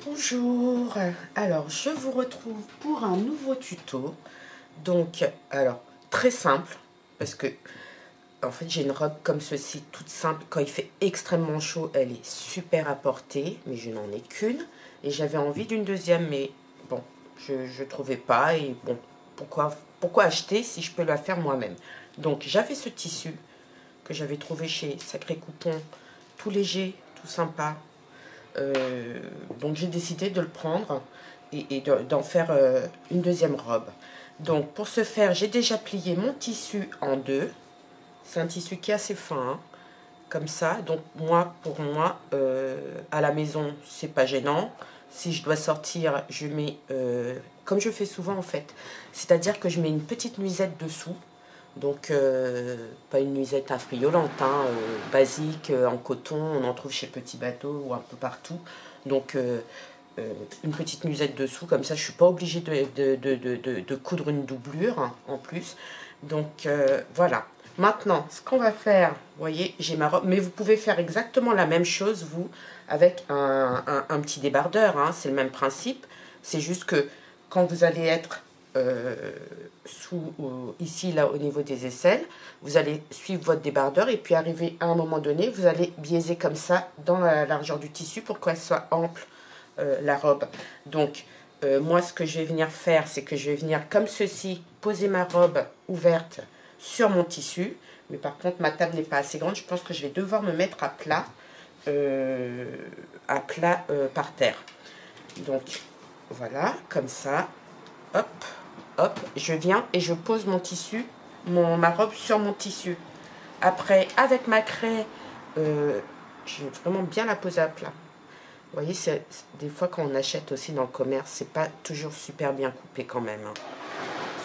Bonjour, alors je vous retrouve pour un nouveau tuto. Donc, alors très simple parce que en fait j'ai une robe comme ceci toute simple. Quand il fait extrêmement chaud, elle est super à porter, mais je n'en ai qu'une et j'avais envie d'une deuxième, mais bon, je trouvais pas. Et bon, pourquoi acheter si je peux la faire moi-même? Donc j'avais ce tissu que j'avais trouvé chez Sacré Coupon, tout léger, tout sympa. Donc j'ai décidé de le prendre et d'en faire une deuxième robe. Donc pour ce faire, j'ai déjà plié mon tissu en deux. C'est un tissu qui est assez fin, hein, comme ça. Donc pour moi, à la maison, c'est pas gênant. Si je dois sortir, je mets, comme je fais souvent en fait, c'est-à-dire que je mets une petite nuisette dessous. Donc, pas une nuisette affriolante, hein, basique, en coton, on en trouve chez Petit Bateau ou un peu partout. Donc, une petite nuisette dessous, comme ça je ne suis pas obligée de coudre une doublure, hein, en plus. Donc, voilà. Maintenant, ce qu'on va faire, vous voyez, j'ai ma robe, mais vous pouvez faire exactement la même chose, vous, avec un petit débardeur, hein, c'est le même principe. C'est juste que quand vous allez être ici, là, au niveau des aisselles, vous allez suivre votre débardeur et puis arriver à un moment donné, vous allez biaiser comme ça dans la largeur du tissu pour qu'elle soit ample, la robe. Donc, moi, ce que je vais venir faire, c'est que je vais venir comme ceci, poser ma robe ouverte sur mon tissu. Mais par contre, ma table n'est pas assez grande. Je pense que je vais devoir me mettre à plat par terre. Donc, voilà, comme ça. Hop, hop, je viens et je pose mon tissu, ma robe sur mon tissu. Après, avec ma craie, je vais vraiment bien la poser à plat. Vous voyez, des fois quand on achète aussi dans le commerce, c'est pas toujours super bien coupé quand même, hein.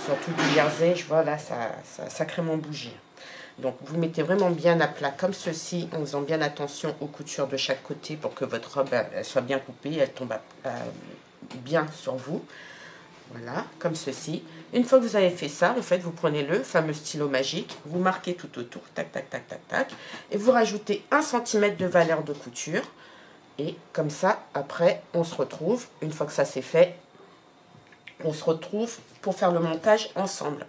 Surtout du jersey, je vois là, ça sacrément bougie. Donc vous mettez vraiment bien à plat comme ceci, en faisant bien attention aux coutures de chaque côté pour que votre robe elle soit bien coupée, elle tombe bien sur vous. Voilà, comme ceci. Une fois que vous avez fait ça, en fait, vous prenez le fameux stylo magique, vous marquez tout autour, tac, tac, tac, tac, tac, et vous rajoutez 1 cm de valeur de couture. Et comme ça, après, on se retrouve, une fois que ça c'est fait, on se retrouve pour faire le montage ensemble.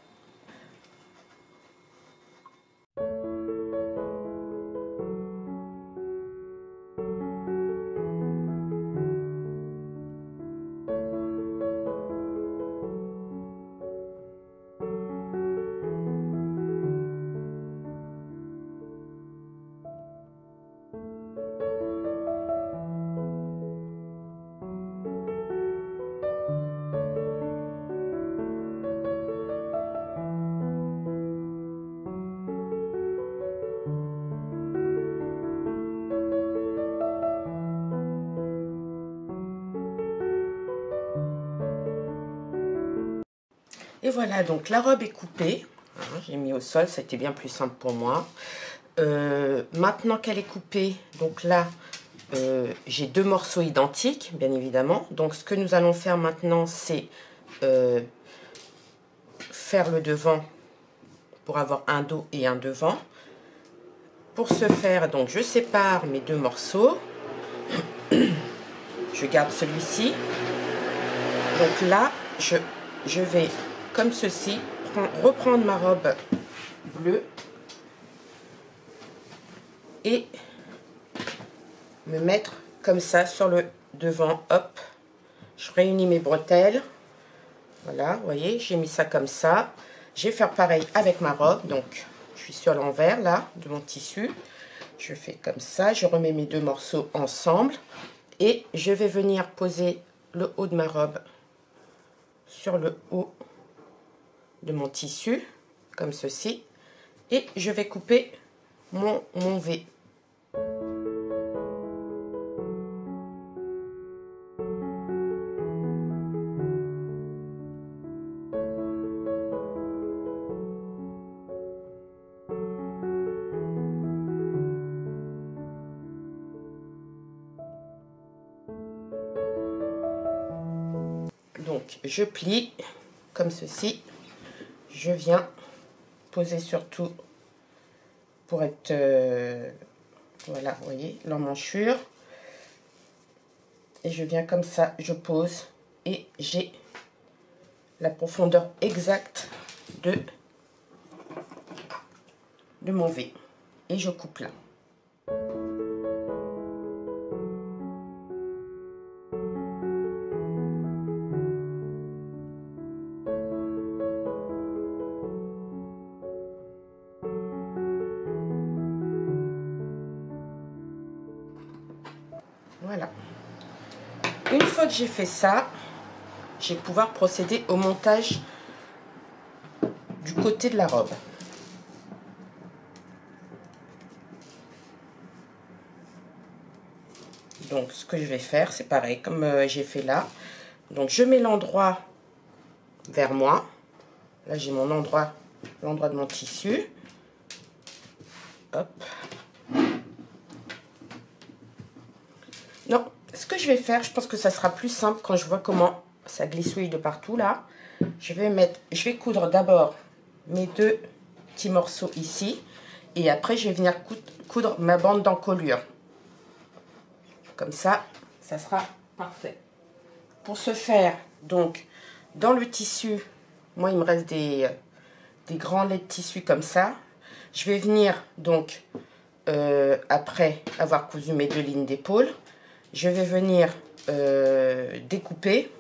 Et voilà, donc la robe est coupée. Hein, j'ai mis au sol, ça a été bien plus simple pour moi. Maintenant qu'elle est coupée, donc là, j'ai 2 morceaux identiques, bien évidemment. Donc ce que nous allons faire maintenant, c'est faire le devant pour avoir un dos et un devant. Pour ce faire, donc je sépare mes 2 morceaux. Je garde celui-ci. Donc là, je vais, comme ceci, reprendre ma robe bleue et me mettre comme ça sur le devant. Hop, je réunis mes bretelles. Voilà, vous voyez, j'ai mis ça comme ça. Je vais faire pareil avec ma robe. Donc, je suis sur l'envers là de mon tissu. Je fais comme ça, je remets mes 2 morceaux ensemble et je vais venir poser le haut de ma robe sur le haut de mon tissu, comme ceci, et je vais couper mon V. Donc, je plie comme ceci. Je viens poser surtout pour être... voilà, vous voyez, l'emmanchure. et je viens comme ça, je pose et j'ai la profondeur exacte de mon V. Et je coupe là. Voilà. Une fois que j'ai fait ça, je vais pouvoir procéder au montage du côté de la robe. Donc ce que je vais faire, c'est pareil comme j'ai fait là. Donc je mets l'endroit vers moi. Là j'ai mon endroit, l'endroit de mon tissu. Hop. Non, ce que je vais faire, je pense que ça sera plus simple quand je vois comment ça glissouille de partout là. Je vais coudre d'abord mes deux petits morceaux ici. Et après je vais venir coudre ma bande d'encolure. Comme ça sera parfait. Pour ce faire, donc, dans le tissu, moi, il me reste des grands laits de tissu comme ça. Je vais venir, donc, après avoir cousu mes deux lignes d'épaule, je vais venir découper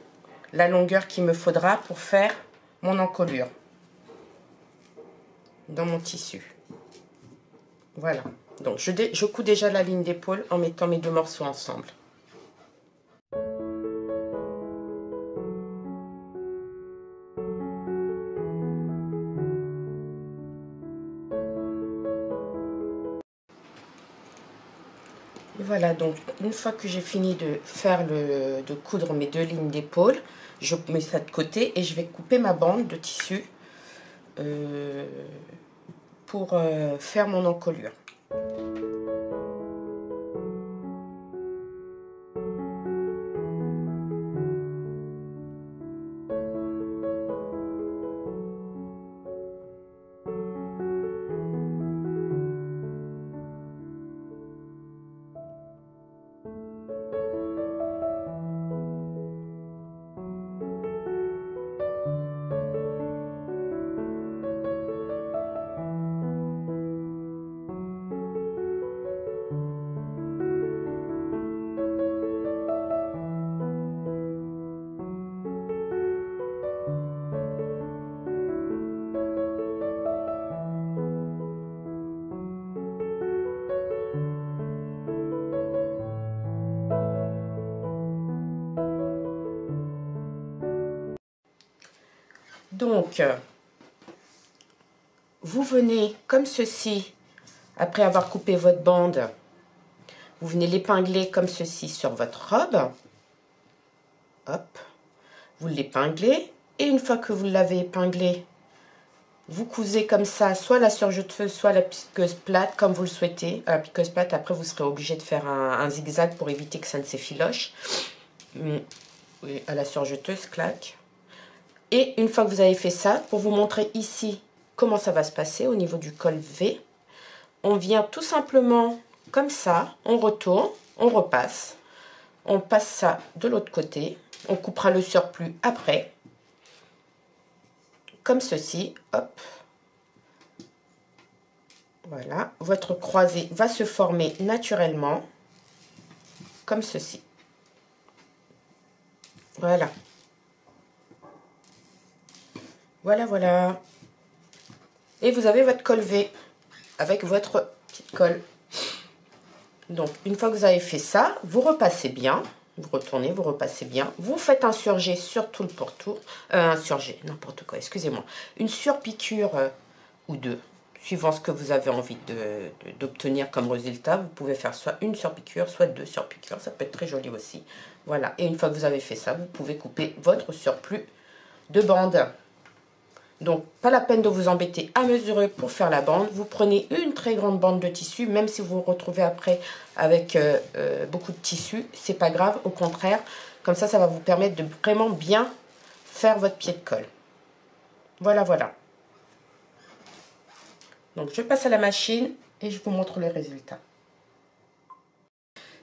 la longueur qu'il me faudra pour faire mon encolure dans mon tissu. Voilà. Donc, je couds déjà la ligne d'épaule en mettant mes deux morceaux ensemble. Et voilà, donc une fois que j'ai fini de faire de coudre mes deux lignes d'épaule, je mets ça de côté et je vais couper ma bande de tissu pour faire mon encolure. Donc, vous venez comme ceci, après avoir coupé votre bande, vous venez l'épingler comme ceci sur votre robe. Hop, vous l'épinglez. Et une fois que vous l'avez épinglé, vous cousez comme ça, soit la surjeteuse, soit la piqueuse plate, comme vous le souhaitez. À la piqueuse plate, après, vous serez obligé de faire un zigzag pour éviter que ça ne s'effiloche. À la surjeteuse, clac. Et une fois que vous avez fait ça, pour vous montrer ici comment ça va se passer au niveau du col V, on vient tout simplement comme ça, on retourne, on repasse, on passe ça de l'autre côté, on coupera le surplus après, comme ceci, hop. Voilà, votre croisée va se former naturellement, comme ceci. Voilà. Voilà, voilà. Et vous avez votre col V avec votre petite colle. Donc, une fois que vous avez fait ça, vous repassez bien. Vous retournez, vous repassez bien. Vous faites un surjet sur tout le pourtour. Un surjet, n'importe quoi, excusez-moi. Une surpiqûre ou deux, suivant ce que vous avez envie d'obtenir comme résultat. Vous pouvez faire soit une surpiqûre, soit deux surpiqûres. Ça peut être très joli aussi. Voilà. Et une fois que vous avez fait ça, vous pouvez couper votre surplus de bande. Donc, pas la peine de vous embêter à mesurer pour faire la bande. Vous prenez une très grande bande de tissu, même si vous vous retrouvez après avec beaucoup de tissu, c'est pas grave, au contraire. Comme ça va vous permettre de vraiment bien faire votre pied de colle. Voilà, voilà. Donc, je passe à la machine et je vous montre les résultats.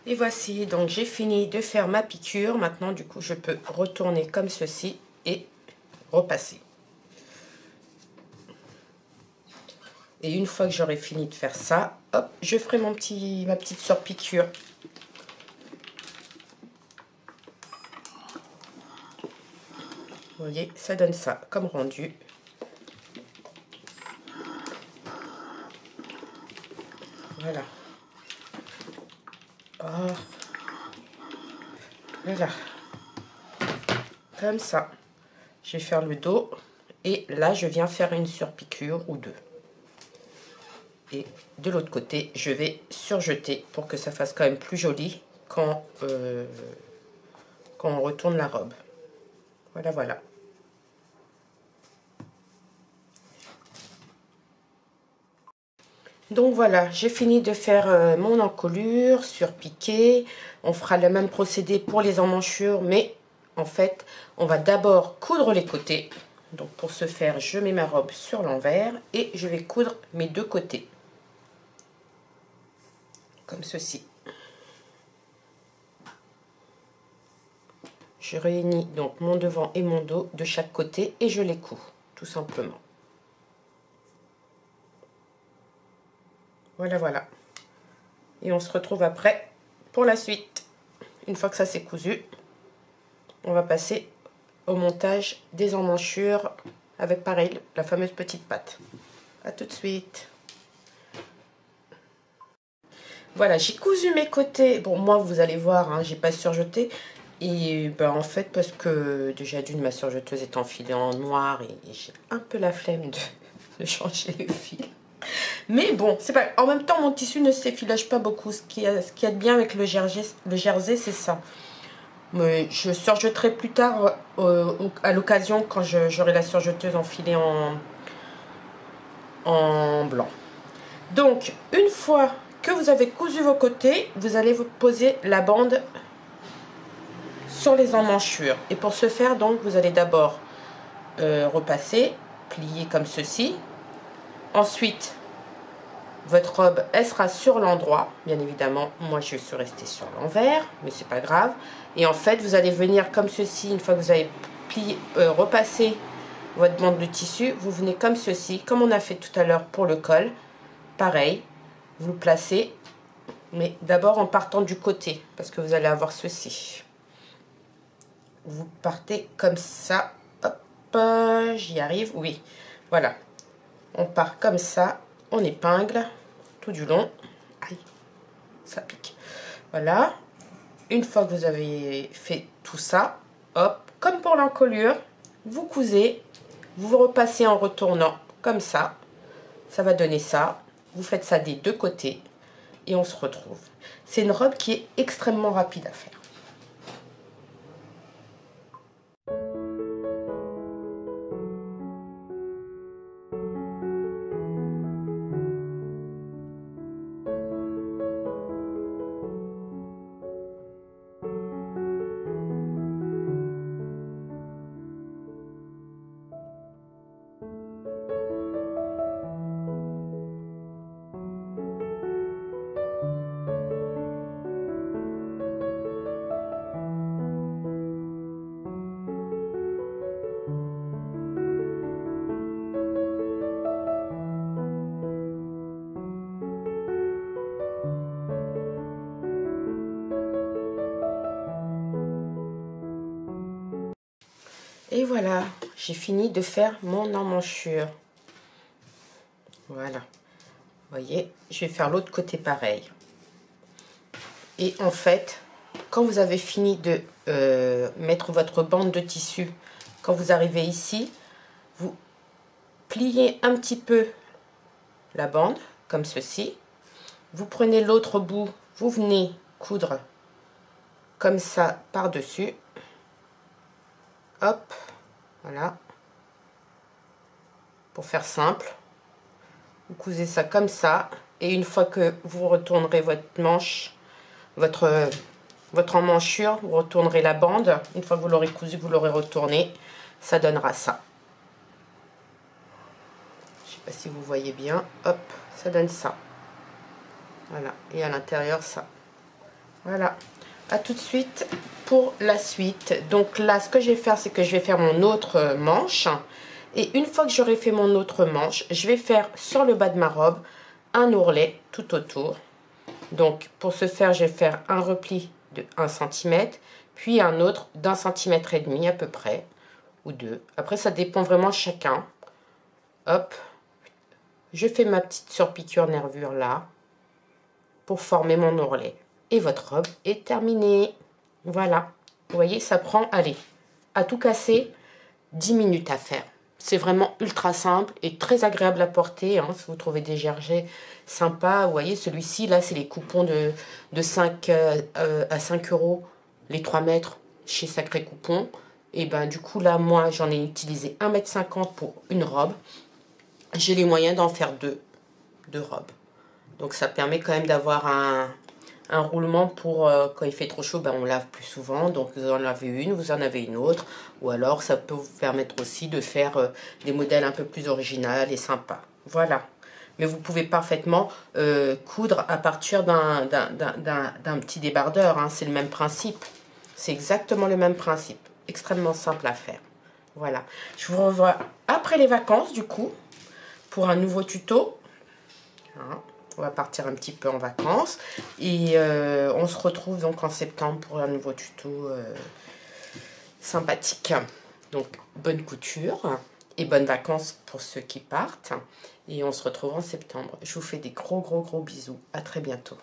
Et voici, donc j'ai fini de faire ma piqûre. Maintenant, du coup, je peux retourner comme ceci et repasser. Et une fois que j'aurai fini de faire ça, hop, je ferai ma petite surpiqûre. Vous voyez, ça donne ça comme rendu. Voilà. Oh. Voilà. Comme ça. Je vais faire le dos. Et là, je viens faire une surpiqûre ou deux. Et de l'autre côté, je vais surjeter pour que ça fasse quand même plus joli quand on retourne la robe. Voilà, voilà. Donc voilà, j'ai fini de faire mon encolure, surpiqué. On fera le même procédé pour les emmanchures, mais en fait, on va d'abord coudre les côtés. Donc pour ce faire, je mets ma robe sur l'envers et je vais coudre mes deux côtés. Comme ceci. Je réunis donc mon devant et mon dos de chaque côté et je les couds, tout simplement. Voilà, voilà. Et on se retrouve après pour la suite. Une fois que ça c'est cousu, on va passer au montage des emmanchures avec pareil, la fameuse petite patte. A tout de suite. Voilà, j'ai cousu mes côtés. Bon, moi, vous allez voir, hein, j'ai pas surjeté. Et ben, en fait, parce que déjà d'une, ma surjeteuse est enfilée en noir et j'ai un peu la flemme de changer le fil. Mais bon, c'est pas. En même temps, mon tissu ne s'effilage pas beaucoup. Ce qui est de bien avec le jersey, c'est ça. Mais je surjeterai plus tard à l'occasion quand j'aurai la surjeteuse enfilée en blanc. Donc, une fois que vous avez cousu vos côtés, vous allez vous poser la bande sur les emmanchures. Et pour ce faire, donc, vous allez d'abord repasser, plier comme ceci. Ensuite, votre robe, elle sera sur l'endroit, bien évidemment. Moi, je suis restée sur l'envers, mais c'est pas grave. Et en fait, vous allez venir comme ceci, une fois que vous avez plié, repassé votre bande de tissu, vous venez comme ceci, comme on a fait tout à l'heure pour le col. Pareil, vous le placez, mais d'abord en partant du côté, parce que vous allez avoir ceci. Vous partez comme ça, hop, j'y arrive, oui, voilà. On part comme ça, on épingle tout du long. Aïe, ça pique. Voilà. Une fois que vous avez fait tout ça, hop, comme pour l'encolure, vous cousez, vous repassez en retournant comme ça. Ça va donner ça. Vous faites ça des deux côtés et on se retrouve. C'est une robe qui est extrêmement rapide à faire. Et voilà, j'ai fini de faire mon emmanchure. Voilà. Vous voyez, je vais faire l'autre côté pareil. Et en fait, quand vous avez fini de mettre votre bande de tissu, quand vous arrivez ici, vous pliez un petit peu la bande, comme ceci. Vous prenez l'autre bout, vous venez coudre comme ça par-dessus. Hop, voilà. Pour faire simple, vous cousez ça comme ça. Et une fois que vous retournerez votre manche, votre emmanchure, vous retournerez la bande. Une fois que vous l'aurez cousu, vous l'aurez retourné, ça donnera ça. Je sais pas si vous voyez bien. Hop, ça donne ça. Voilà. Et à l'intérieur, ça. Voilà. À tout de suite pour la suite. Donc là, ce que je vais faire, c'est que je vais faire mon autre manche. Et une fois que j'aurai fait mon autre manche, je vais faire sur le bas de ma robe un ourlet tout autour. Donc pour ce faire, je vais faire un repli de 1 cm, puis un autre d'1,5 cm à peu près, ou deux. Après, ça dépend vraiment de chacun. Hop, je fais ma petite surpiqûre nervure là, pour former mon ourlet. Et votre robe est terminée. Voilà, vous voyez, ça prend, allez, à tout casser, 10 minutes à faire. C'est vraiment ultra simple et très agréable à porter. Hein, si vous trouvez des gergés sympas, vous voyez, celui-ci, là, c'est les coupons de 5 à 5 euros, les 3 mètres chez Sacré Coupon. Et ben du coup, là, moi, j'en ai utilisé 1,50 m pour une robe. J'ai les moyens d'en faire deux robes. Donc, ça permet quand même d'avoir un roulement pour quand il fait trop chaud, ben on lave plus souvent. Donc vous en avez une, vous en avez une autre. Ou alors ça peut vous permettre aussi de faire des modèles un peu plus originaux et sympas. Voilà. Mais vous pouvez parfaitement coudre à partir d'un petit débardeur. Hein. C'est le même principe. C'est exactement le même principe. Extrêmement simple à faire. Voilà. Je vous revois après les vacances du coup pour un nouveau tuto. Hein. On va partir un petit peu en vacances. Et on se retrouve donc en septembre pour un nouveau tuto sympathique. Donc, bonne couture et bonnes vacances pour ceux qui partent. Et on se retrouve en septembre. Je vous fais des gros bisous. À très bientôt.